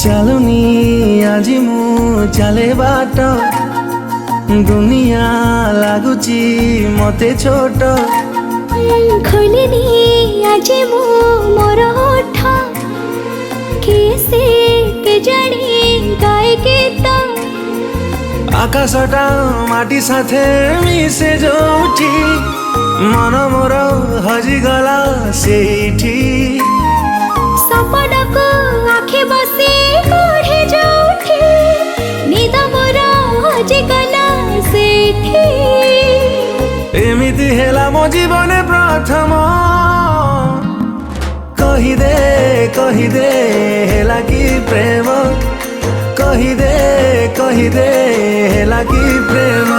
चलुनी आजी मु चले बाट दुनिया लागुची मते छोट खोलिनी आजी मु मोर ओठ किसे के जानी गाए गीत आकाशटा माटी साथे मिसे जोठी मन मोर हजिगला सेठी सपना को आखे बसे कोढ़े जोठी निद मोर हजिगला सेठी एमिति हेला मो जीवने प्रथम कही दे हेला कि प्रेम कही दे हेला कि प्रेम।